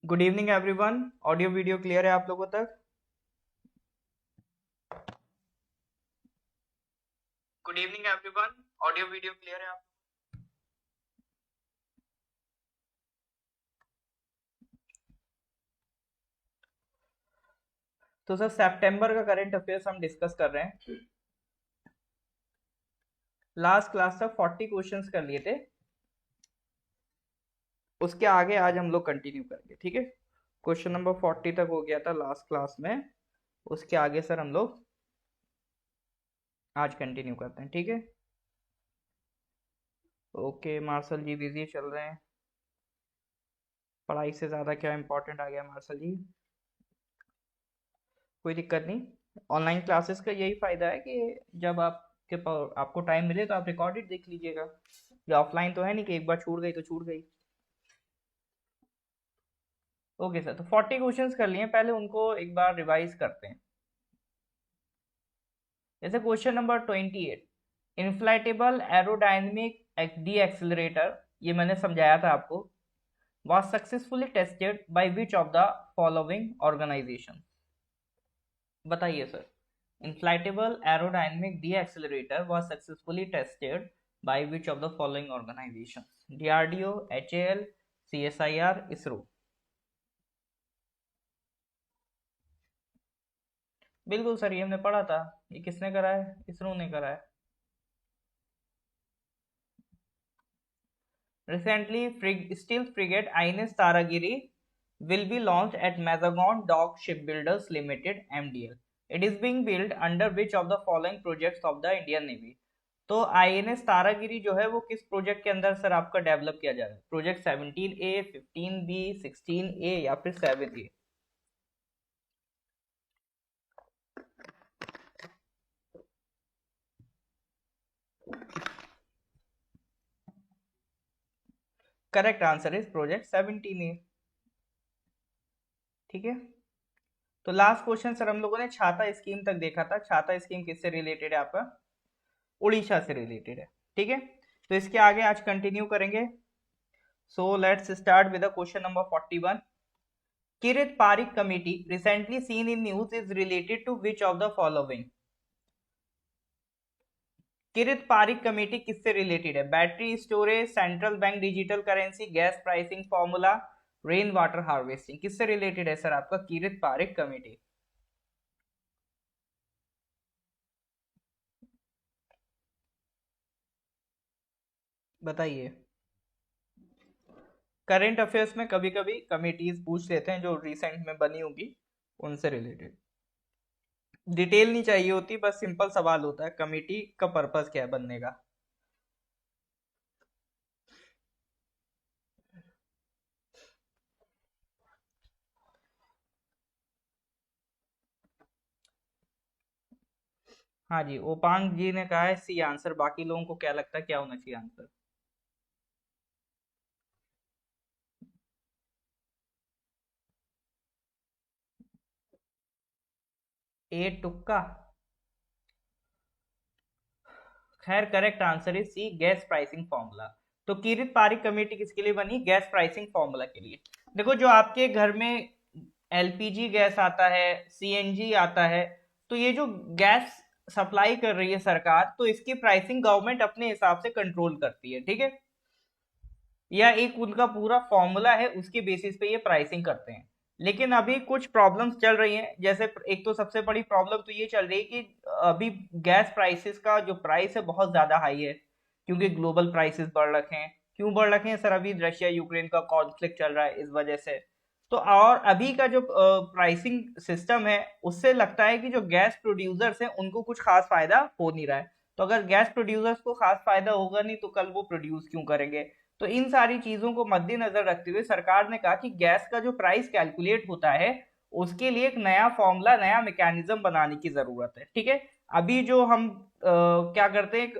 Good evening everyone. Audio video clear है आप लोगों तक? Good evening everyone. Audio video clear है आप? तो सर सितंबर का करंट अफेयर्स हम डिस्कस कर रहे हैं। लास्ट क्लास तक 40 क्वेश्चंस कर लिए थे, उसके आगे आज हम लोग कंटिन्यू करेंगे। ठीक है, क्वेश्चन नंबर 40 तक हो गया था लास्ट क्लास में, उसके आगे सर हम लोग आज कंटिन्यू करते हैं। ठीक है, ओके। मार्शल जी बिजी चल रहे हैं, पढ़ाई से ज़्यादा क्या इम्पोर्टेंट आ गया मार्शल जी? कोई दिक्कत नहीं। ऑनलाइन क्लासेस का यही फ़ायदा है कि जब आपको टाइम मिले तो आप रिकॉर्डेड देख लीजिएगा। या ऑफलाइन तो है नहीं कि एक बार छूट गई तो छूट गई। ओके सर, तो 40 क्वेश्चंस कर लिए, पहले उनको एक बार रिवाइज करते हैं। जैसे question number 28, inflatable aerodynamic decelerator, ये मैंने समझाया था आपको, was successfully tested by which of the following organization? बताइए sir. Inflatable aerodynamic deaccelerator was successfully tested by which of the following organizations? DRDO, HAL, CSIR, ISRO। बिल्कुल sir, ये हमने पढ़ा था। ये किसने करा है? इसरो ने करा है। Recently, steel frigate INS Taragiri will be launched at Mazagon Dock Shipbuilders Limited (MDL). It is being built under which of the following projects of the Indian Navy? तो INS तारागिरी जो है वो किस प्रोजेक्ट के अंदर सर आपका develop किया जा रहा है? प्रोजेक्ट 17A, 15B, 16A या फिर 7A? Correct answer is project 17A। ठीक है, तो लास्ट क्वेश्चन सर हम लोगों ने छाता स्कीम तक देखा था। छाता स्कीम किससे रिलेटेड है आपका? उड़ीसा से रिलेटेड है। ठीक है, तो इसके आगे आज कंटिन्यू करेंगे। So let's start with question number 41। Kirit Parikh committee recently seen in news is related to which of the following? Kirit Parikh committee किससे रिलेटेड है? Battery storage, central bank digital currency, gas pricing formula, rain water harvesting. किससे related है sir आपका Kirit Parikh committee? बताइए। Current affairs में कभी कभी committees पूछ लेते हैं जो रिसेंट में बनी होगी, उनसे रिलेटेड। डिटेल नहीं चाहिए होती, बस सिंपल सवाल होता है कमेटी का पर्पस क्या है बनने का। हाँ जी, ओपांग जी ने कहा है सी आंसर। बाकी लोगों को क्या लगता है क्या होना चाहिए आंसर? ए टुक्का। खैर correct answer is C, gas pricing formula. तो किरित पारिक कमेटी किसके लिए बनी? गैस प्राइसिंग फॉर्मूला के लिए। देखो, जो आपके घर में एलपीजी गैस आता है, सीएनजी आता है, तो ये जो गैस सप्लाई कर रही है सरकार, तो इसकी प्राइसिंग गवर्नमेंट अपने हिसाब से कंट्रोल करती है। ठीक है, या एक उनका पूरा फॉर्मूला है, उसके बेसिस पे ये प्राइसिंग करते हैं। लेकिन अभी कुछ प्रॉब्लम्स चल रही हैं। जैसे एक तो सबसे बड़ी प्रॉब्लम तो ये चल रही है कि अभी गैस प्राइसेस का जो प्राइस है बहुत ज्यादा हाई है, क्योंकि ग्लोबल प्राइसेस बढ़ रखे हैं। क्यों बढ़ रखे हैं सर? अभी रशिया यूक्रेन का कॉन्फ्लिक्ट चल रहा है, इस वजह से। तो और अभी का जो प्राइसिंग सिस्टम है, उससे लगता है कि जो गैस प्रोड्यूसर्स हैं उनको कुछ खास फायदा हो नहीं रहा है। तो अगर गैस प्रोड्यूसर्स को खास फायदा होगा नहीं तो कल वो प्रोड्यूस क्यों करेंगे? तो इन सारी चीजों को मद्देनजर रखते हुए सरकार ने कहा कि गैस का जो प्राइस कैलकुलेट होता है, उसके लिए एक नया फॉर्मूला, नया मैकेनिज्म बनाने की जरूरत है। ठीक है, अभी जो हम क्या करते हैं,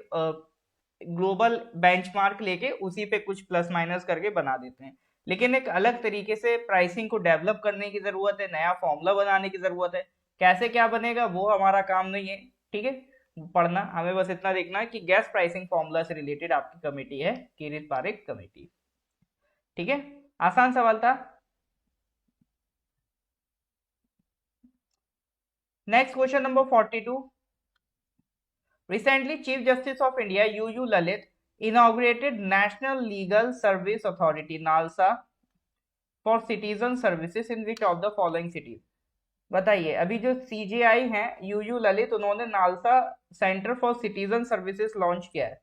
ग्लोबल बेंचमार्क लेके उसी पे कुछ प्लस माइनस करके बना देते हैं। लेकिन एक अलग तरीके से प्राइसिंग को डेवलप करने की जरूरत है, नया फॉर्मूला बनाने की जरूरत है। कैसे क्या बनेगा वो हमारा काम नहीं है। ठीक है, पढ़ना हमें बस इतना देखना है कि गैस प्राइसिंग फॉर्मूला से रिलेटेड आपकी कमेटी है किरित पारिक कमेटी। ठीक है, आसान सवाल था। Next question number 42। Recently, Chief Justice of India UU Lalit inaugurated National Legal Service Authority (NALSA) for citizen services in which of the following cities? बताइए, अभी जो सीजेआई हैं यूयू ललित, उन्होंने NALSA centre for citizen services launch किया है।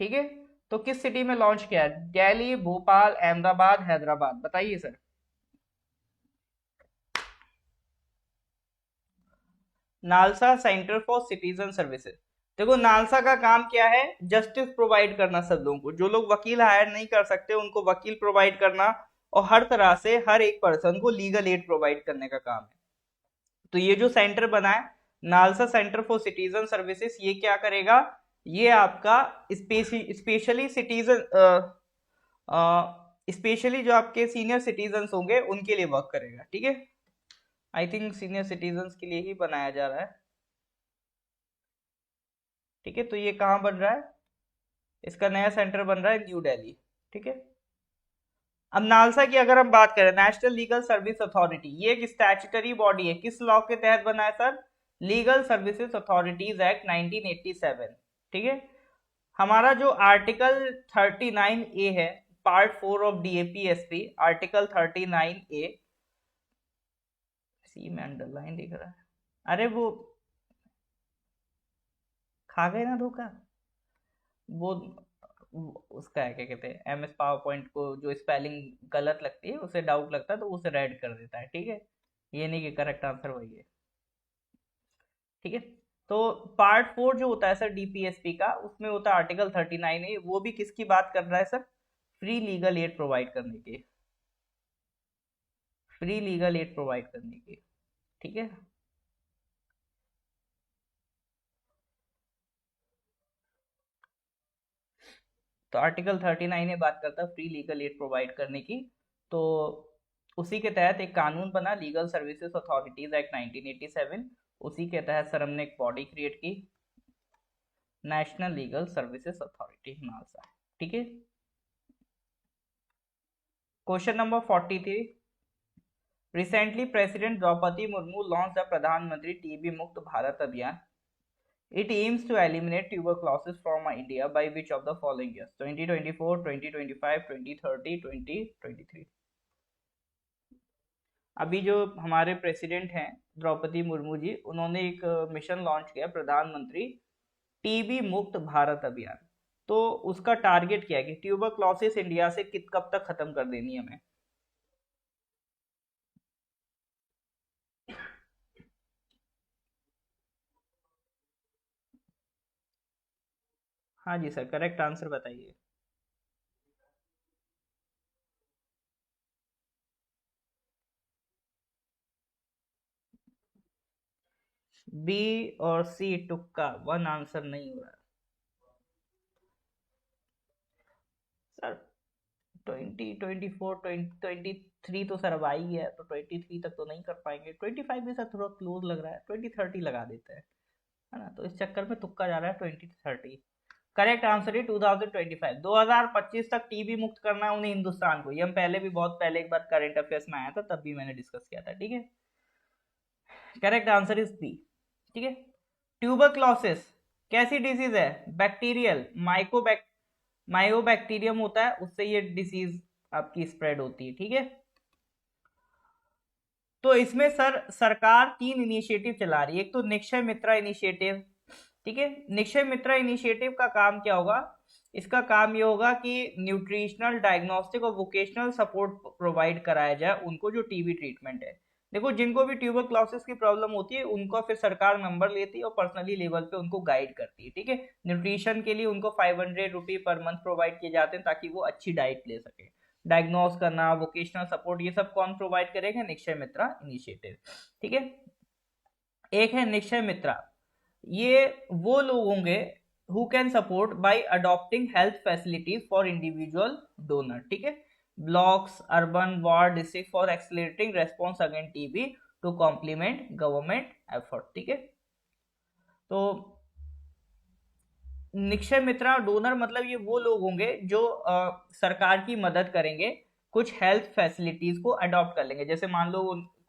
ठीक है, तो किस सिटी में लॉन्च किया है? दिल्ली, भोपाल, अहमदाबाद, हैदराबाद, बताइए sir. NALSA centre for citizen services. देखो, नालसा का काम क्या है? जस्टिस प्रोवाइड करना सब लोगों को। जो लोग वकील हायर नहीं कर सकते उनको वकील प्रोवाइड करना, और हर तरह से हर एक पर्सन को लीगल एड प्रोवाइड करने का काम है। तो ये जो सेंटर बना है NALSA centre for citizen services, ये क्या करेगा? ये आपका स्पेशली सिटीजन स्पेशली जो आपके सीनियर सिटीजन होंगे उनके लिए वर्क करेगा। ठीक है, आई थिंक सीनियर सिटीजन के लिए ही बनाया जा रहा है। ठीक है, तो ये कहाँ बन रहा है? इसका नया सेंटर बन रहा है न्यू दिल्ली। ठीक है, अब नालसा की अगर हम बात करें, नेशनल लीगल सर्विस अथॉरिटी, ये एक स्टैट्यूटरी बॉडी है। किस लॉ के तहत बना है sir? Legal services authorities act 1987। ठीक है, हमारा जो आर्टिकल 39 ए है, पार्ट 4 ऑफ डीएपीएसपी, आर्टिकल 39 ए, सी में अंडरलाइन दिख रहा है। अरे वो खा गए ना धोखा। वो उसका है, क्या कहते हैं, एमएस पावर पॉइंट को जो स्पेलिंग गलत लगती है, उसे डाउट लगता है तो उसे रेड कर देता है। ठीक है, ये नहीं कि करेक्ट आंसर वही है। ठीक है, तो पार्ट 4 जो होता है सर डीपीएसपी का, उसमें होता है आर्टिकल 39 है। वो भी किसकी बात कर रहा है sir? Free legal aid provide करने की, फ्री लीगल एड प्रोवाइड करने की। ठीक है, तो आर्टिकल 39 में बात करता है फ्री लीगल एड प्रोवाइड करने की। तो उसी के तहत एक कानून बना, लीगल सर्विसेज अथॉरिटीज एक्ट 1987। उसी के तहत सर हमने एक बॉडी क्रिएट की, national legal services authority, NALSA. ठीक है, question number 43। Recently president Droupadi Murmu launch the Pradhan Mantri TB Mukt Bharat अभियान। It aims to eliminate tuberculosis from India by which of the following years? 2024, 2025, 2030, 2023। अभी जो हमारे प्रेसिडेंट हैं द्रौपदी मुर्मू जी, उन्होंने एक मिशन लॉन्च किया, प्रधानमंत्री टीबी मुक्त भारत अभियान। तो उसका टारगेट क्या है कि ट्यूबरक्लोसिस इंडिया से कब तक खत्म कर देनी है हमें? हाँ जी सर, करेक्ट आंसर बताइए। बी और सी तुक्का, वन आंसर नहीं हो रहा सर। 2024 2023 तो सर अब आई है, तो 23 तक तो नहीं कर पाएंगे। 25 भी सर थोड़ा क्लोज लग रहा है, 2030 लगा देते हैं, है ना? तो इस चक्कर में तुक्का जा रहा है 2030। करेक्ट आंसर है 2025। 2025 तक टीबी मुक्त करना है उन्हें हिंदुस्तान को। ये हम पहले भी बहुत पहले एक बार करंट अफेयर्स में आया था, तब भी मैंने डिस्कस किया था। ठीक है, करेक्ट आंसर इज बी। ठीक है, ट्यूबरक्लोसिस कैसी डिजीज है? बैक्टीरियल, माइकोबैक्टीरियम होता है, उससे ये डिसीज आपकी स्प्रेड होती है। ठीक है, तो इसमें सर सरकार 3 इनिशिएटिव चला रही है। एक तो निक्षय मित्रा इनिशिएटिव। ठीक है, निक्षय मित्रा इनिशिएटिव का काम क्या होगा? इसका काम ये होगा कि न्यूट्रिशनल, डायग्नोस्टिक और वोकेशनल सपोर्ट प्रोवाइड कराया जाए उनको जो टीबी ट्रीटमेंट है। देखो, जिनको भी ट्यूबरक्लोसिस की प्रॉब्लम होती है उनको फिर सरकार नंबर लेती है और पर्सनली लेवल पे उनको गाइड करती है। ठीक है, न्यूट्रिशन के लिए उनको 500 रुपये पर मंथ प्रोवाइड किए जाते हैं ताकि वो अच्छी डाइट ले सके। डायग्नोस करना, वोकेशनल सपोर्ट, ये सब कौन प्रोवाइड करेगा? निक्षय मित्रा इनिशिएटिव। ठीक है, एक है निक्षय मित्रा, ये वो लोग होंगे who can support by adopting health facilities for individual donor. ठीक है, blocks, urban, ward, district for accelerating response against TB to complement government effort. ठीक है, तो निक्षय मित्रा डोनर मतलब ये वो लोग होंगे जो सरकार की मदद करेंगे, कुछ हेल्थ फैसिलिटीज को अडॉप्ट कर लेंगे। जैसे मान लो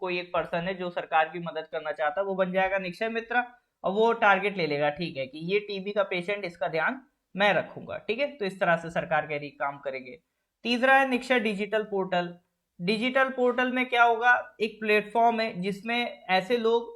कोई एक पर्सन है जो सरकार की मदद करना चाहता है, वो बन जाएगा निक्षय मित्र, और वो टारगेट ले लेगा, ठीक है, कि ये टीबी का पेशेंट, इसका ध्यान मैं रखूंगा, ठीक है। तो इस तरह से सरकार कह रही काम करेंगे। तीसरा है Nikshay digital portal. Digital portal में क्या होगा, एक प्लेटफॉर्म है जिसमें ऐसे लोग,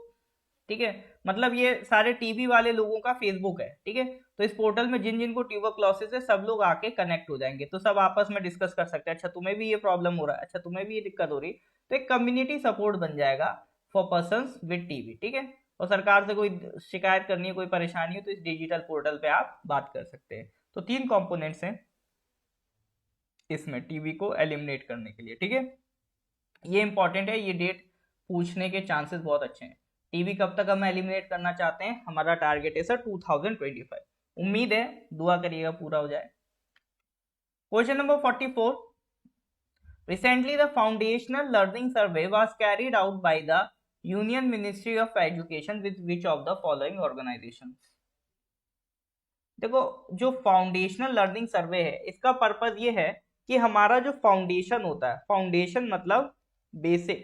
ठीक है, मतलब ये सारे टीबी वाले लोगों का फेसबुक है, ठीक है। तो इस पोर्टल में जिन जिनको ट्यूबरक्लोसिस है सब लोग आके कनेक्ट हो जाएंगे, तो सब आपस में डिस्कस कर सकते हैं, अच्छा तुम्हें भी ये प्रॉब्लम हो रहा है, अच्छा तुम्हें भी ये दिक्कत हो रही, तो एक कम्युनिटी सपोर्ट बन जाएगा फॉर पर्संस विद टीबी, ठीक है। और सरकार से कोई शिकायत करनी है, कोई परेशानी हो, तो इस डिजिटल पोर्टल पे आप बात कर सकते हैं। तो 3 कंपोनेंट्स हैं इसमें टीबी को एलिमिनेट करने के लिए, ठीक है। ये इंपॉर्टेंट है, ये डेट पूछने के चांसेस बहुत अच्छे हैं। टीबी कब तक हम एलिमिनेट करना चाहते हैं, हमारा टारगेट है सर 2025। उम्मीद है, दुआ करिएगा पूरा हो जाए। Question number 44, recently the foundational learning survey was carried out by the Union Ministry of Education with which of the following organizations? देखो, जो फाउंडेशनल लर्निंग सर्वे है, इसका पर्पज ये है कि हमारा जो फाउंडेशन होता है, फाउंडेशन मतलब बेसिक,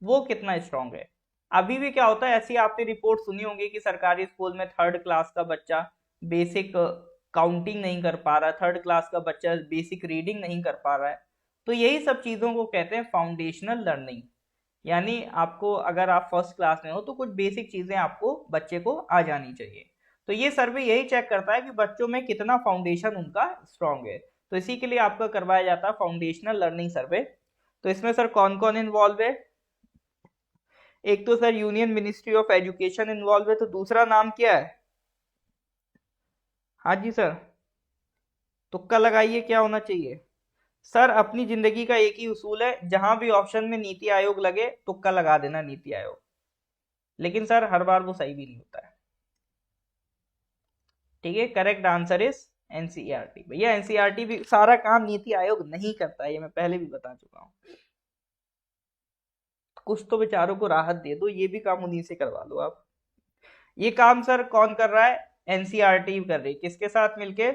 वो कितना स्ट्रांग है। अभी भी क्या होता है, ऐसी आपने रिपोर्ट सुनी होगी कि सरकारी स्कूल में 3rd क्लास का बच्चा बेसिक काउंटिंग नहीं कर पा रहा है, 3rd क्लास का बच्चा बेसिक रीडिंग नहीं कर पा रहा है। तो यही सब चीजों को कहते हैं फाउंडेशनल लर्निंग। यानी आपको, अगर आप 1st क्लास में हो तो कुछ बेसिक चीजें आपको बच्चे को आ जानी चाहिए। तो ये सर्वे यही चेक करता है कि बच्चों में कितना फाउंडेशन उनका स्ट्रांग है। तो इसी के लिए आपका करवाया जाता है फाउंडेशनल लर्निंग सर्वे। तो इसमें सर कौन कौन इन्वॉल्व है? एक तो sir union ministry of education involve है, तो दूसरा नाम क्या है? हाँ जी सर, तुक्का लगाइए, क्या होना चाहिए? सर अपनी जिंदगी का एक ही उसूल है, जहां भी ऑप्शन में नीति आयोग लगे तुक्का लगा देना, नीति आयोग। लेकिन सर हर बार वो सही भी नहीं होता है, ठीक है। Correct answer is NCERT. भैया एनसीईआरटी भी सारा काम नीति आयोग नहीं करता है, ये मैं पहले भी बता चुका हूं। कुछ तो बेचारों को राहत दे दो, ये भी काम उन्हीं से करवा लो आप। ये काम सर कौन कर रहा है? एनसीईआरटी कर रही है, किसके साथ मिलके?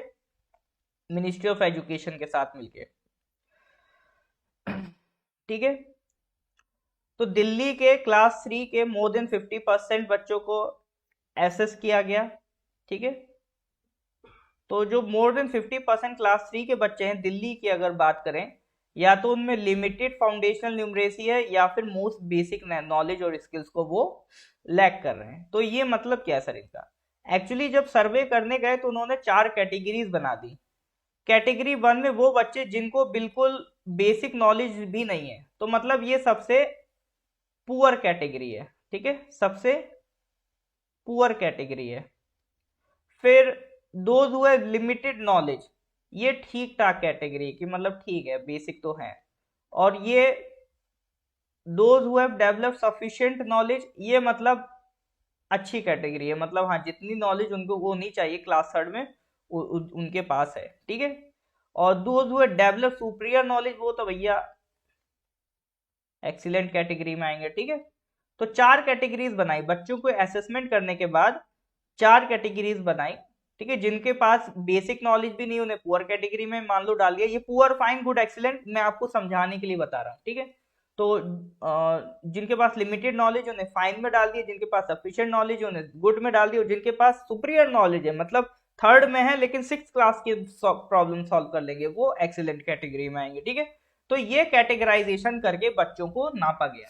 मिनिस्ट्री ऑफ एजुकेशन के साथ मिलके, ठीक है। तो दिल्ली के क्लास 3 के मोर देन 50% बच्चों को एसेस किया गया, ठीक है। तो जो मोर देन 50% क्लास 3 के बच्चे हैं दिल्ली की अगर बात करें, या तो उनमें लिमिटेड फाउंडेशनल न्यूमरेसी है, या फिर मोस्ट बेसिक नॉलेज और स्किल्स को वो लैक कर रहे हैं। तो ये मतलब क्या है सर इनका? एक्चुअली जब सर्वे करने गए तो उन्होंने 4 कैटेगरीज बना दी। कैटेगरी 1 में वो बच्चे जिनको बिल्कुल बेसिक नॉलेज भी नहीं है, तो मतलब ये सबसे पुअर कैटेगरी है, ठीक है, सबसे पुअर कैटेगरी है। फिर those who have limited knowledge, ये ठीक ठाक कैटेगरी की, मतलब ठीक है, बेसिक तो है। और ये those who have developed sufficient knowledge, ये मतलब अच्छी कैटेगरी है, मतलब हाँ जितनी नॉलेज उनको वो नहीं चाहिए क्लास 3rd में उनके पास है, ठीक है। और those who have developed superior knowledge, वो तो भैया एक्सीलेंट कैटेगरी में आएंगे, ठीक है। तो 4 कैटेगरीज बनाई बच्चों को असेसमेंट करने के बाद, 4 कैटेगरीज बनाई, ठीक है। जिनके पास बेसिक नॉलेज भी नहीं, उन्हें पुअर कैटेगरी में मान लो डाल दिया। ये पुअर, फाइन, गुड, एक्सीलेंट मैं आपको समझाने के लिए बता रहा हूँ, ठीक है। तो जिनके पास लिमिटेड नॉलेज उन्हें फाइन में डाल दिया, जिनके पास सफिशिएंट नॉलेज उन्हें गुड में डाल दिया, और जिनके पास सुपीरियर नॉलेज है, मतलब 3rd में है लेकिन 6th क्लास की प्रॉब्लम सॉल्व कर लेंगे, वो एक्सीलेंट कैटेगरी में आएंगे, ठीक है। तो ये कैटेगराइजेशन करके बच्चों को नापा गया।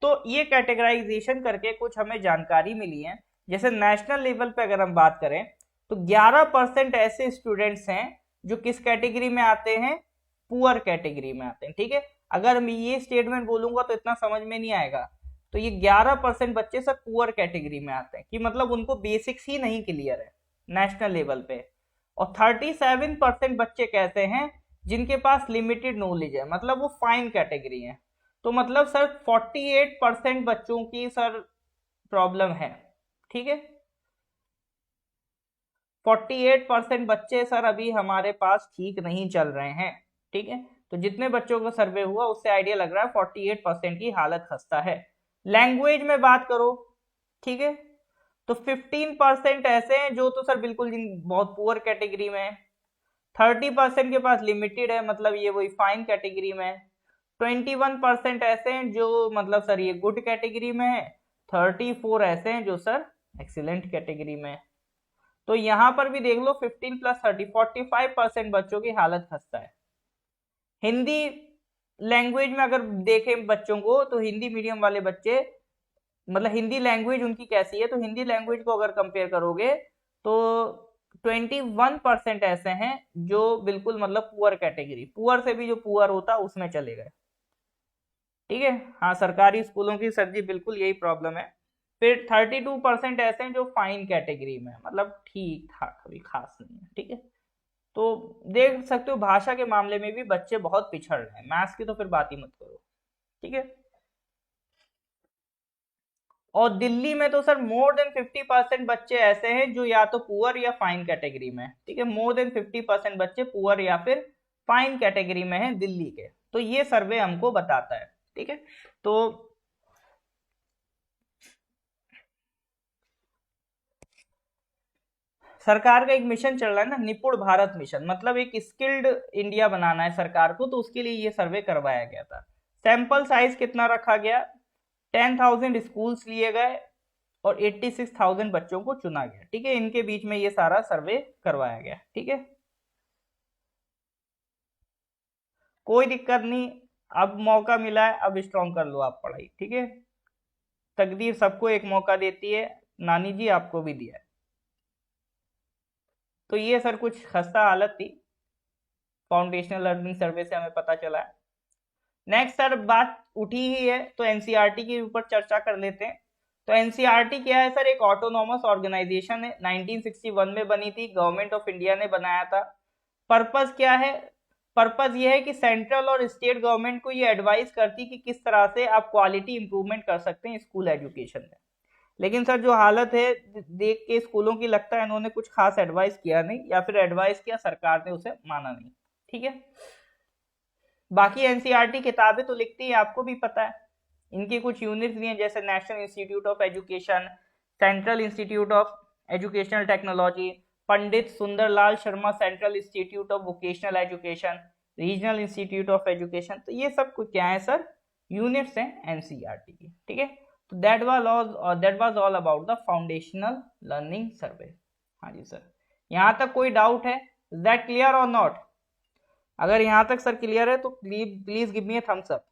तो ये कैटेगराइजेशन करके कुछ हमें जानकारी मिली है। जैसे नेशनल लेवल पे अगर हम बात करें तो 11% ऐसे स्टूडेंट्स हैं जो किस कैटेगरी में आते हैं? पुअर कैटेगरी में आते हैं, ठीक है। अगर मैं ये स्टेटमेंट बोलूंगा तो इतना समझ में नहीं आएगा। तो ये 11% बच्चे सर पुअर कैटेगरी में आते हैं, कि मतलब उनको बेसिक्स ही नहीं क्लियर है नेशनल लेवल पे। और 37% बच्चे कहते हैं जिनके पास लिमिटेड नॉलेज है, मतलब वो फाइन कैटेगरी है। तो मतलब सर 48% बच्चों की सर प्रॉब्लम है, ठीक है। 48% बच्चे सर अभी हमारे पास ठीक नहीं चल रहे हैं, ठीक है। तो जितने बच्चों का सर्वे हुआ उससे आइडिया लग रहा है 48% की हालत खस्ता है। लैंग्वेज में बात करो, ठीक है, तो 15% ऐसे हैं जो तो सर बिल्कुल बहुत पुअर कैटेगरी में है। 30% के पास लिमिटेड है, मतलब ये वही फाइन कैटेगरी में है। 21% ऐसे हैं जो मतलब सर ये गुड कैटेगरी में है, 34 ऐसे हैं जो सर एक्सीलेंट कैटेगरी में है। तो यहाँ पर भी देख लो 15 प्लस 30 45% बच्चों की हालत खस्ता है। हिंदी लैंग्वेज में अगर देखें बच्चों को, तो हिंदी मीडियम वाले बच्चे मतलब हिंदी लैंग्वेज उनकी कैसी है, तो हिंदी लैंग्वेज को अगर कंपेयर करोगे तो 21% ऐसे हैं जो बिल्कुल मतलब पुअर कैटेगरी, पुअर से भी जो पुअर होता उसमें चले गए। ठीक है, हाँ सरकारी स्कूलों की सर जी बिल्कुल यही प्रॉब्लम है। फिर 32% ऐसे हैं जो फाइन कैटेगरी में, मतलब ठीक ठाक, अभी खास नहीं है। ठीक है, तो देख सकते हो भाषा के मामले में भी बच्चे बहुत पिछड़ रहे हैं, मैथ्स की तो फिर बात ही मत करो। ठीक है, और दिल्ली में तो सर मोर देन 50% बच्चे ऐसे हैं जो या तो पुअर या फाइन कैटेगरी में। ठीक है, मोर देन 50% बच्चे पुअर या फिर फाइन कैटेगरी में हैं दिल्ली के, तो ये सर्वे हमको बताता है। ठीक है, तो सरकार का एक मिशन चल रहा है ना, निपुण भारत मिशन, मतलब एक स्किल्ड इंडिया बनाना है सरकार को, तो उसके लिए ये सर्वे करवाया गया था। सैंपल साइज कितना रखा गया, 10,000 स्कूल्स लिए गए और 86,000 बच्चों को चुना गया। ठीक है, इनके बीच में ये सारा सर्वे करवाया गया। ठीक है, कोई दिक्कत नहीं, अब मौका मिला है, अब स्ट्रॉन्ग कर लो आप पढ़ाई। ठीक है, तकदीर सबको एक मौका देती है, नानी जी आपको भी दिया है। तो ये सर कुछ खस्ता हालत थी, फाउंडेशनल लर्निंग सर्वे से हमें पता चला है। नेक्स्ट सर बात उठी ही है तो एनसीईआरटी के ऊपर चर्चा कर लेते हैं। तो एनसीईआरटी क्या है सर, एक ऑटोनॉमस ऑर्गेनाइजेशन है, 1961 में बनी थी, गवर्नमेंट ऑफ इंडिया ने बनाया था। पर्पस क्या है, पर्पस ये है कि सेंट्रल और स्टेट गवर्नमेंट को ये एडवाइस करती कि किस तरह से आप क्वालिटी इंप्रूवमेंट कर सकते हैं स्कूल एजुकेशन में। लेकिन सर जो हालत है देख के स्कूलों की, लगता है इन्होंने कुछ खास एडवाइस किया नहीं, या फिर एडवाइस किया सरकार ने उसे माना नहीं। ठीक है, बाकी एनसीईआरटी किताबें तो लिखती है, आपको भी पता है। इनकी कुछ यूनिट्स भी हैं, जैसे national institute of education, central institute of educational technology, Pandit Sundarlal Sharma central institute of vocational education, regional institute of education, तो ये सब कुछ क्या है सर, यूनिट्स हैं एनसीईआरटी की। ठीक है, तो that was all about the foundational learning survey. हाँ जी सर, यहाँ तक कोई डाउट है, इज दैट क्लियर और नॉट? अगर यहाँ तक सर क्लियर है तो please give me a thumbs up.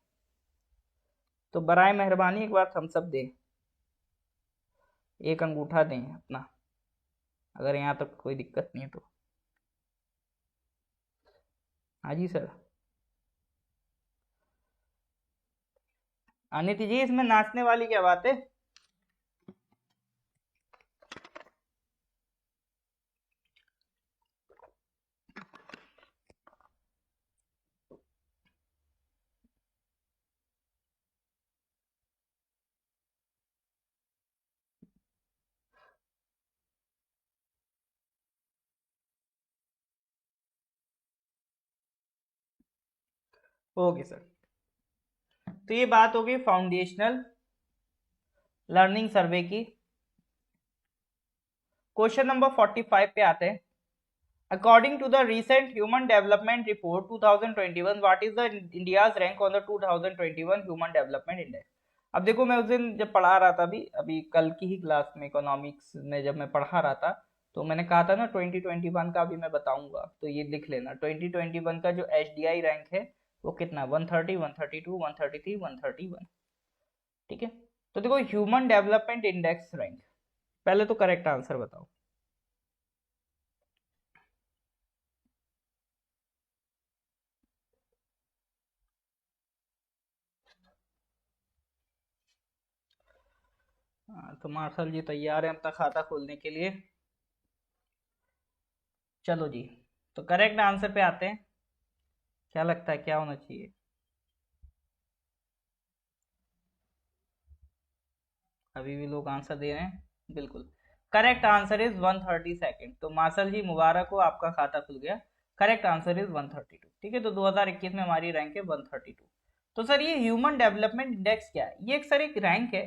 तो बराए मेहरबानी एक बार थम्स अप दें, एक अंगूठा दें अपना, अगर यहाँ तक कोई दिक्कत नहीं है तो। हाँ जी सर, अनिति जी इसमें नाचने वाली क्या बात है? ओके सर, तो ये बात होगी फाउंडेशनल लर्निंग सर्वे की। क्वेश्चन नंबर 45 पे आते हैं। According to the recent human development report 2021, what is the India's rank on the 2021 human development index? अब देखो, मैं उस दिन जब पढ़ा रहा था, अभी कल की ही क्लास में इकोनॉमिक्स में जब मैं पढ़ा रहा था, तो मैंने कहा था ना 2021 का भी मैं बताऊंगा, तो ये लिख लेना 2021 का जो HDI रैंक है वो कितना, 130, 132, 133, 131। ठीक है, तो देखो ह्यूमन डेवलपमेंट इंडेक्स रैंक, पहले तो करेक्ट आंसर बताओ। हाँ, तो मार्शल जी तैयार है अपना खाता खोलने के लिए। चलो जी, तो करेक्ट आंसर पे आते हैं, क्या लगता है क्या होना चाहिए? अभी भी लोग आंसर दे रहे हैं, बिल्कुल करेक्ट आंसर इज 132। तो मार्शल जी मुबारक हो, आपका खाता खुल गया। Correct answer is 132। ठीक है, तो 2021 में हमारी रैंक है 132। तो सर ये ह्यूमन डेवलपमेंट इंडेक्स क्या है? ये एक सर एक रैंक है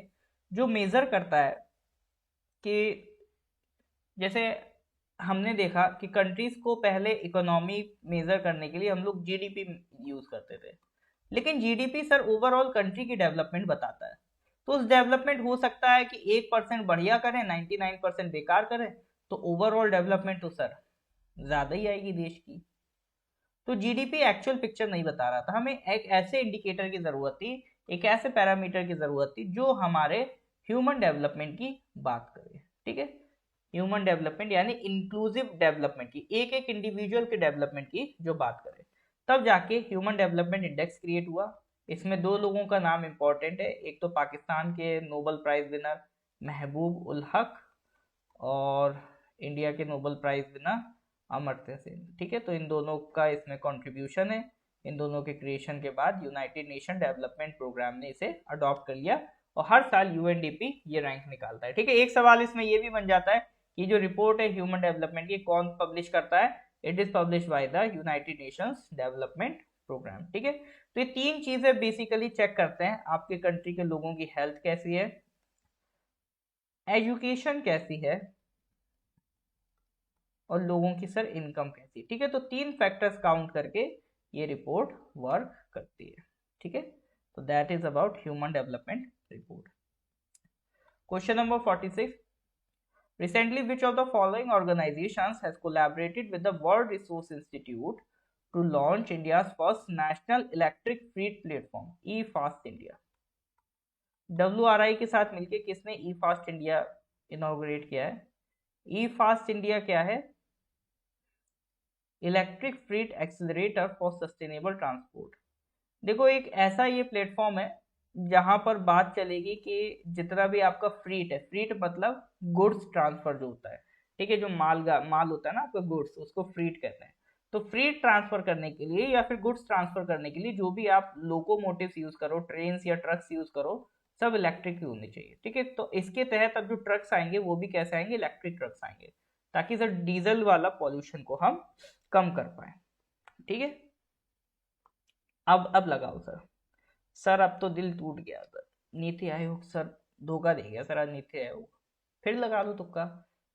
जो मेजर करता है कि जैसे हमने देखा कि कंट्रीज को पहले इकोनॉमी मेजर करने के लिए हम लोग जीडीपी यूज करते थे, लेकिन जीडीपी सर ओवरऑल कंट्री की डेवलपमेंट बताता है। तो उस डेवलपमेंट हो सकता है कि 1% बढ़िया करें, 99% बेकार करें, तो ओवरऑल डेवलपमेंट तो सर ज्यादा ही आएगी देश की। तो जीडीपी एक्चुअल पिक्चर नहीं बता रहा था, हमें एक ऐसे इंडिकेटर की जरूरत थी, एक ऐसे पैरामीटर की जरूरत थी जो हमारे ह्यूमन डेवलपमेंट की बात करे। ठीक है, ह्यूमन डेवलपमेंट यानी इंक्लूसिव डेवलपमेंट की, एक एक इंडिविजुअल के डेवलपमेंट की जो बात करे। तब जाके ह्यूमन डेवलपमेंट इंडेक्स क्रिएट हुआ। इसमें दो लोगों का नाम इंपॉर्टेंट है, एक तो पाकिस्तान के नोबेल प्राइज विनर महबूब उल हक, और इंडिया के Nobel prize winner Amartya Sen. ठीक है, तो इन दोनों का इसमें कंट्रीब्यूशन है। इन दोनों के क्रिएशन के बाद यूनाइटेड नेशन डेवलपमेंट प्रोग्राम ने इसे अडॉप्ट कर लिया, और हर साल यूएनडीपी ये रैंक निकालता है। ठीक है, एक सवाल इसमें ये भी बन जाता है कि जो रिपोर्ट है ह्यूमन डेवलपमेंट की कौन पब्लिश करता है? It is publish by the United Nations development programme. ठीक है, तो ये तीन चीजें बेसिकली चेक करते हैं, आपके कंट्री के लोगों की हेल्थ कैसी है, एजुकेशन कैसी है, और लोगों की सर इनकम कैसी। ठीक है, तो तीन फैक्टर्स काउंट करके ये रिपोर्ट वर्क करती है। ठीक है, तो that is about human development report. Question number 46, recently which of the following organizations has collaborated with the World Resource Institute to launch India's first national electric fleet platform, eFast India? WRI के साथ मिलके किसने eFast India inaugurate किया है? eFast India क्या है? Electric freight accelerator for sustainable transport. देखो, एक ऐसा ये प्लेटफॉर्म है जहां पर बात चलेगी कि जितना भी आपका फ्रीट है, फ्रीट मतलब गुड्स ट्रांसफर जो होता है, ठीक है, जो माल होता है ना आपका गुड्स, उसको फ्रीट कहते हैं। तो फ्रीट ट्रांसफर करने के लिए या फिर गुड्स ट्रांसफर करने के लिए जो भी आप लोकोमोटिव्स यूज करो, ट्रेन या ट्रक्स यूज करो, सब इलेक्ट्रिक ही होने चाहिए। ठीक है, तो इसके तहत अब जो ट्रक्स आएंगे वो भी कैसे आएंगे? इलेक्ट्रिक ट्रक्स आएंगे, ताकि सर डीजल वाला पॉल्यूशन को हम कम कर पाए। ठीक है, अब लगाओ सर। सर अब तो दिल टूट गया सर, नीति आयोग सर धोखा दे गया सर, आज नीति आयोग। फिर लगा लो तुक्का।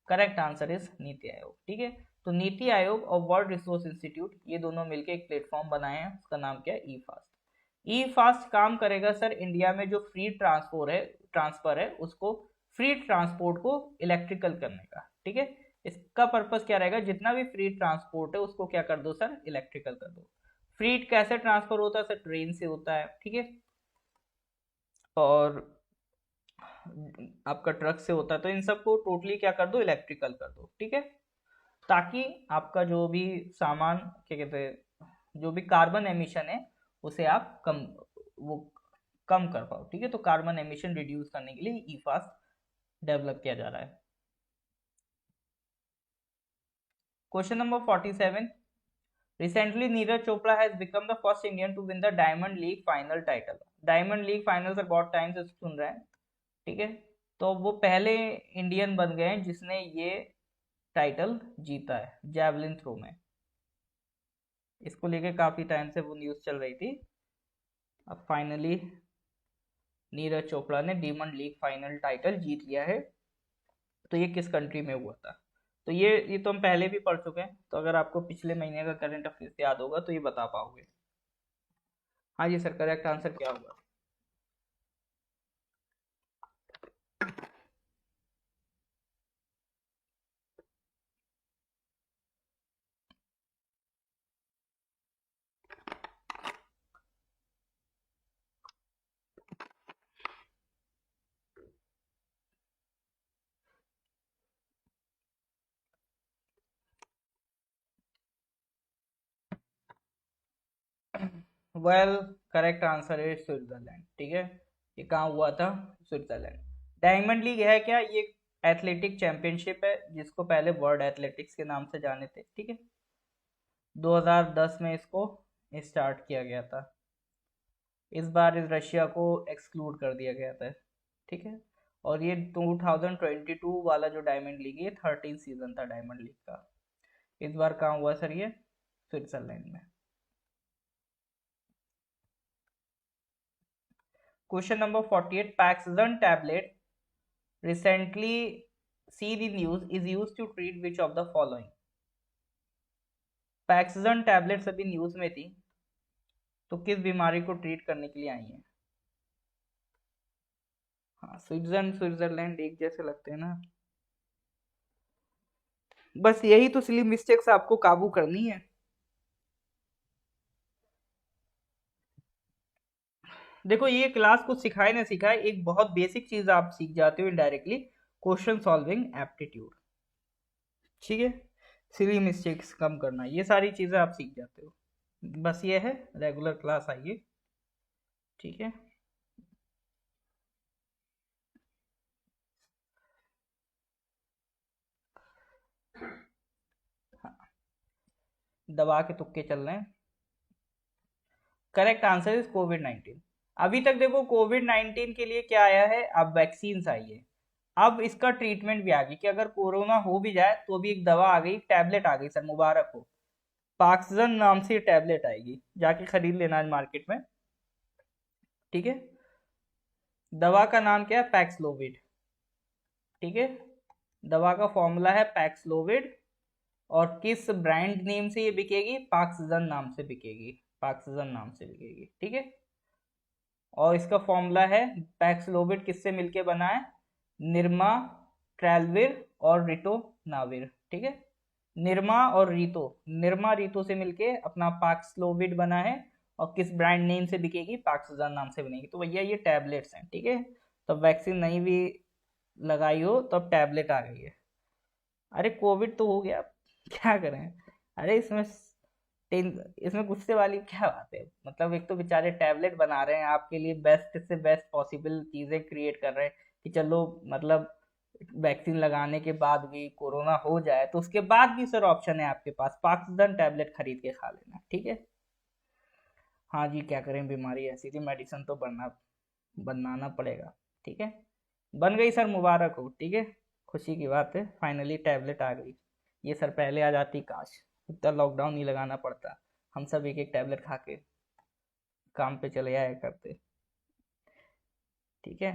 Correct answer is NITI Aayog. ठीक है, तो नीति आयोग और वर्ल्ड रिसोर्स इंस्टीट्यूट ये दोनों मिलकर एक प्लेटफॉर्म बनाए हैं, उसका नाम क्या है? ई फास्ट। ई फास्ट काम करेगा सर इंडिया में जो फ्री ट्रांसफर है उसको, फ्री ट्रांसपोर्ट को इलेक्ट्रिकल करने का। ठीक है, इसका पर्पस क्या रहेगा? जितना भी फ्री ट्रांसपोर्ट है उसको क्या कर दो सर? इलेक्ट्रिकल कर दो। फ्रीट कैसे ट्रांसफर होता है सर? ट्रेन से होता है। ठीक है, और आपका ट्रक से होता है, तो इन सबको टोटली क्या कर दो? इलेक्ट्रिकल कर दो। ठीक है, ताकि आपका जो भी सामान, क्या कहते हैं, जो भी कार्बन एमिशन है उसे आप वो कम कर पाओ। ठीक है, तो कार्बन एमिशन रिड्यूस करने के लिए ई फास्ट डेवलप किया जा रहा है। Question number 47, recently Neeraj Chopra has become the first Indian to win the Diamond League final title। Diamond league final से बहुत टाइम से सुन रहे हैं। ठीक है, तो वो पहले इंडियन बन गए हैं जिसने ये टाइटल जीता है जैवलिन थ्रो में। इसको लेके काफी टाइम से वो न्यूज चल रही थी। अब फाइनली नीरज चोपड़ा ने डायमंड लीग फाइनल टाइटल जीत लिया है। तो ये किस कंट्री में हुआ था? तो ये तो हम पहले भी पढ़ चुके हैं, तो अगर आपको पिछले महीने का करंट अफेयर्स याद होगा तो ये बता पाओगे। हाँ जी सर, करेक्ट आंसर क्या होगा? वेल, करेक्ट आंसर है स्विट्जरलैंड। ठीक है, ये कहाँ हुआ था? स्विट्जरलैंड। डायमंड लीग है क्या? ये एथलेटिक चैंपियनशिप है जिसको पहले वर्ल्ड एथलेटिक्स के नाम से जाने थे। ठीक है, 2010 में इसको स्टार्ट किया गया था। इस बार इस रशिया को एक्सक्लूड कर दिया गया था। ठीक है, और ये 2022 वाला जो डायमंड लीग है, 13 सीजन था डायमंड लीग का। इस बार कहाँ हुआ सर? ये स्विट्जरलैंड में। Question number 48, Paxgen tablet recently seen in use is used to treat which of the following? Paxgen tablets अभी न्यूज में थी, तो किस बीमारी को ट्रीट करने के लिए आई है? हाँ, स्विट्जरलैंड एक जैसे लगते हैं ना। बस यही तो सिली मिस्टेक्स आपको काबू करनी है। देखो ये क्लास कुछ सिखाए ना सिखाए, एक बहुत बेसिक चीज आप सीख जाते हो इनडायरेक्टली, क्वेश्चन सॉल्विंग एप्टीट्यूड। ठीक है, सिली मिस्टेक्स कम करना, ये सारी चीजें आप सीख जाते हो। बस ये है, रेगुलर क्लास आइए। ठीक है। हाँ, दबा के तुक्के चल रहे हैं। Correct answer is Covid 19। अभी तक देखो कोविड 19 के लिए क्या आया है, अब वैक्सीन आई है। अब इसका ट्रीटमेंट भी आ गई कि अगर कोरोना हो भी जाए तो भी एक दवा आ गई, टैबलेट आ गई सर, मुबारक हो। पाक्सजन नाम से टैबलेट आएगी, जाके खरीद लेना आज मार्केट में। ठीक है। दवा का नाम क्या है, पैक्सलोविड। ठीक है। दवा का फॉर्मूला है पैक्सलोविड। और किस ब्रांड नेम से ये बिकेगी, पाक्सजन नाम से बिकेगी। पाक्सजन नाम से बिकेगी। ठीक है। और इसका फॉर्मूला है, पैक्सलोविड किससे मिलके बना है, निरमा, ट्रैलविर और रिटोनाविर। ठीक है। निरमा और रीतो, निरमा रीतो से मिलके अपना पाक्सलोविड बना है। और किस ब्रांड नेम से बिकेगी, पाक्सजन नाम से बनेगी। तो भैया ये टैबलेट्स हैं। ठीक है। तो वैक्सीन नहीं भी लगाई हो तो अब टैबलेट आ गई है। अरे कोविड तो हो गया, क्या करें। अरे इसमें गुस्से वाली क्या बात है, मतलब एक तो बेचारे टैबलेट बना रहे हैं आपके लिए, बेस्ट से बेस्ट पॉसिबल चीजें क्रिएट कर रहे हैं कि चलो मतलब वैक्सीन लगाने के बाद भी कोरोना हो जाए तो उसके बाद भी सर ऑप्शन है आपके पास, पाकिस्तान टैबलेट खरीद के खा लेना। ठीक है। हाँ जी, क्या करें, बीमारी ऐसी थी, मेडिसिन तो बनाना पड़ेगा। ठीक है। बन गई सर, मुबारक हो। ठीक है, खुशी की बात है, फाइनली टैबलेट आ गई। ये सर पहले आ जाती काश, इतना लॉकडाउन नहीं लगाना पड़ता, हम सब एक एक टैबलेट खा के काम पे चले आया करते। ठीक है।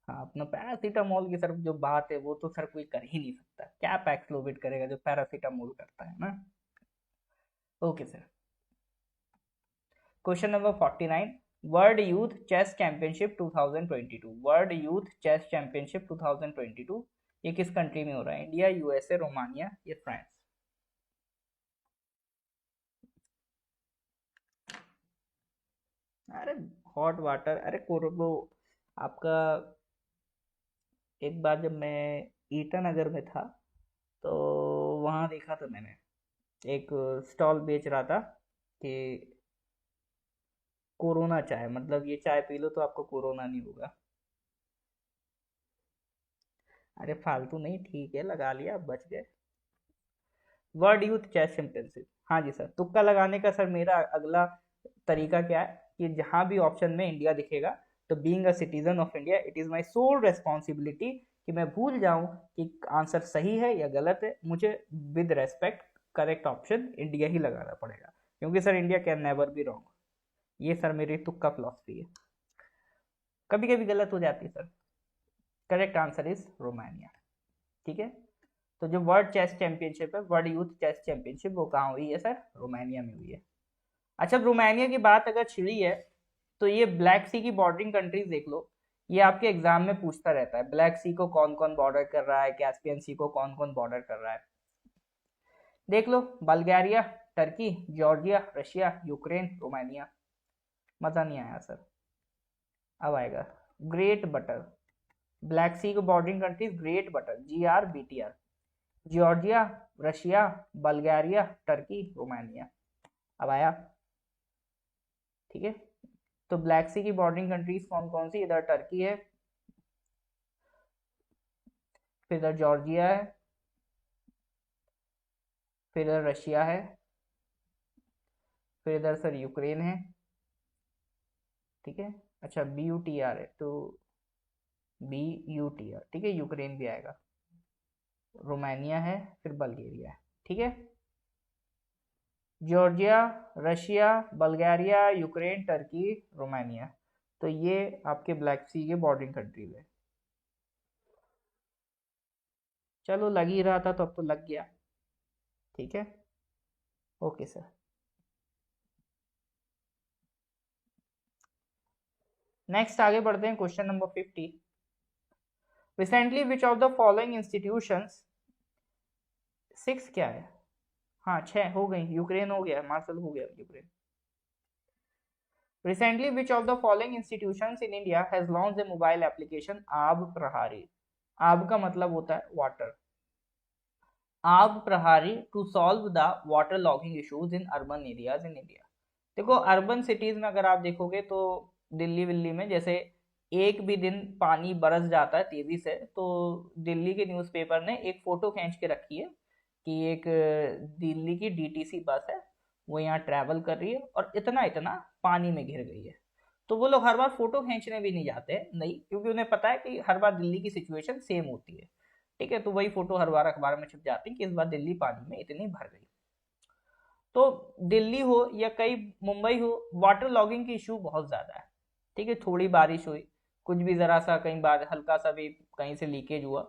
हाँ, अपना पैरासीटामोल की सर जो बात है वो तो सर कोई कर ही नहीं सकता, क्या पैक्सलोविड करेगा जो पैरासीटामोल करता है ना। Okay sir. Question number 49, world youth chess championship 2022, world youth chess championship 2022 ये किस कंट्री में हो रहा है, इंडिया, यूएसए, रोमानिया या फ्रांस? अरे हॉट वाटर, अरे कोरबो आपका, एक बार जब मैं ईटानगर में था तो वहाँ देखा था मैंने, एक स्टॉल बेच रहा था कि कोरोना चाय, मतलब ये चाय पी लो तो आपको कोरोना नहीं होगा। अरे फालतू नहीं, ठीक है लगा लिया, बच गए। वर्ल्ड यूथ चेस चैंपियनशिप, हाँ जी सर, तुक्का लगाने का सर मेरा अगला तरीका क्या है कि जहां भी ऑप्शन में इंडिया दिखेगा तो being a citizen of India it is my sole responsibility कि मैं भूल जाऊं कि आंसर सही है या गलत है, मुझे with respect correct option India ही लगाना पड़ेगा, क्योंकि sir India can never be wrong. ये सर मेरी तुक्का फिलॉसफी है, कभी कभी गलत हो जाती है sir. Correct answer is Romania. ठीक है। तो जो वर्ल्ड चेस चैंपियनशिप है, वर्ल्ड यूथ चेस चैंपियनशिप, वो कहाँ हुई है सर, रोमानिया में हुई है। अच्छा, रोमानिया की बात अगर छिड़ी है तो ये ब्लैक सी की बॉर्डरिंग कंट्रीज देख लो, ये आपके एग्जाम में पूछता रहता है, ब्लैक सी को कौन कौन बॉर्डर कर रहा है, कैस्पियन सी को कौन कौन बॉर्डर कर रहा है। देख लो, Bulgaria, Turkey, Georgia, Russia, Ukraine, Romania. मजा नहीं आया सर, अब आएगा। ग्रेट बटर, ब्लैक सी को bordering countries, great butter, GRBTR, Georgia, Russia, Bulgaria, Turkey, Romania. अब आया। ठीक है। तो ब्लैक सी की बॉर्डरिंग कंट्रीज कौन कौन सी, इधर टर्की है, फिर इधर जॉर्जिया है, फिर इधर रशिया है, फिर इधर सर यूक्रेन है। ठीक है। अच्छा, BUTR है तो BUTR, ठीक है, यूक्रेन भी आएगा, रोमानिया है, फिर बल्गेरिया है। ठीक है। Georgia, Russia, Bulgaria, Ukraine, Turkey, Romania, तो ये आपके ब्लैक सी के बॉर्डरिंग कंट्रीज है। चलो लग ही रहा था तो अब तो लग गया। ठीक है। Okay sir. नेक्स्ट आगे बढ़ते हैं, question number 50। Recently which of the following institutions, 6 क्या है, हाँ 6 हो गई, यूक्रेन हो गया, मार्शल हो गया Ukraine. Recently, which of the following institutions in India has launched a mobile application आब प्रहारी? आब का मतलब होता है water. Aab Prahari to solve the water logging issues in urban areas in India. देखो अर्बन सिटीज में अगर आप देखोगे तो दिल्ली विल्ली में जैसे एक भी दिन पानी बरस जाता है तेजी से, तो दिल्ली के न्यूज़पेपर ने एक फोटो खींच के रखी है कि एक दिल्ली की डीटीसी बस है, वो यहाँ ट्रैवल कर रही है और इतना इतना पानी में घिर गई है। तो वो लोग हर बार फोटो खींचने भी नहीं जाते हैं, नहीं, क्योंकि उन्हें पता है कि हर बार दिल्ली की सिचुएशन सेम होती है। ठीक है, तो वही फोटो हर बार अखबार में छप जाती है कि इस बार दिल्ली पानी में इतनी भर गई। तो दिल्ली हो या कई मुंबई हो, वाटर लॉगिंग की इशू बहुत ज्यादा है। ठीक है, थोड़ी बारिश हुई, कुछ भी जरा सा कई बार हल्का सा भी कहीं से लीकेज हुआ,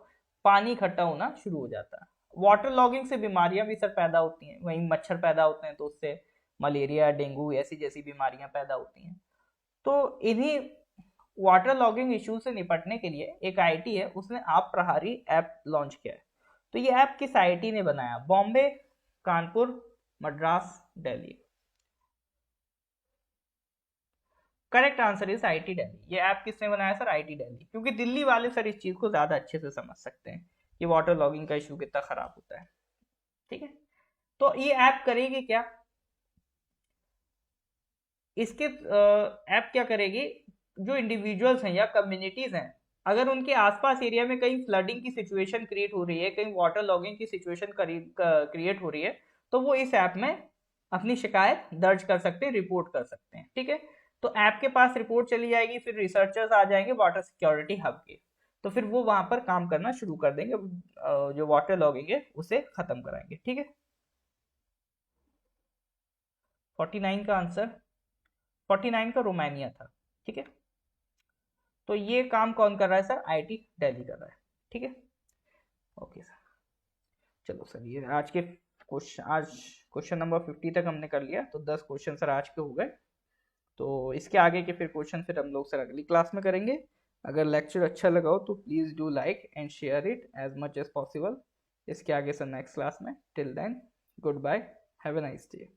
पानी इकट्ठा होना शुरू हो जाता है। वाटर लॉगिंग से बीमारियां भी सर पैदा होती हैं, वहीं मच्छर पैदा होते हैं तो उससे मलेरिया डेंगू ऐसी जैसी बीमारियां पैदा होती हैं। तो इन्हीं वाटर लॉगिंग इशू से निपटने के लिए एक आईटी है, उसने आप प्रहारी ऐप लॉन्च किया है। तो ये ऐप किस आईटी ने बनाया? Bombay, Kanpur, Madras, Delhi. Correct answer is IT Delhi. ये ऐप किसने बनाया सर? आईटी दिल्ली, क्योंकि दिल्ली वाले सर इस चीज को ज्यादा अच्छे से समझ सकते हैं कि वाटर लॉगिंग का इशू कितना खराब होता है। ठीक है, तो ये ऐप करेगी क्या? इसके ऐप क्या करेगी, जो इंडिविजुअल्स हैं या कम्युनिटीज हैं, अगर उनके आसपास एरिया में कहीं फ्लडिंग की सिचुएशन क्रिएट हो रही है, कहीं वाटर लॉगिंग की सिचुएशन क्रिएट हो रही है, तो वो इस ऐप में अपनी शिकायत दर्ज कर सकते हैं, रिपोर्ट कर सकते हैं। ठीक है, तो ऐप के पास रिपोर्ट चली जाएगी, फिर रिसर्चर्स आ जाएंगे वाटर सिक्योरिटी हब के, तो फिर वो वहां पर काम करना शुरू कर देंगे, जो वाटर लॉगिंग है उसे खत्म कराएंगे। ठीक है, 49 का आंसर, 49 का रोमानिया था। ठीक है, तो ये काम कौन कर रहा है सर? आईटी दिल्ली कर रहा है। ठीक है, ओके सर। चलो सर, ये आज के क्वेश्चन, आज क्वेश्चन नंबर 50 तक हमने कर लिया, तो 10 क्वेश्चन सर आज के हो गए। तो इसके आगे के फिर क्वेश्चन फिर हम लोग सर अगली क्लास में करेंगे। अगर लेक्चर अच्छा लगा हो तो please do like and share it as much as possible. इसके आगे सर नेक्स्ट क्लास में। Till then, goodbye, have a nice day.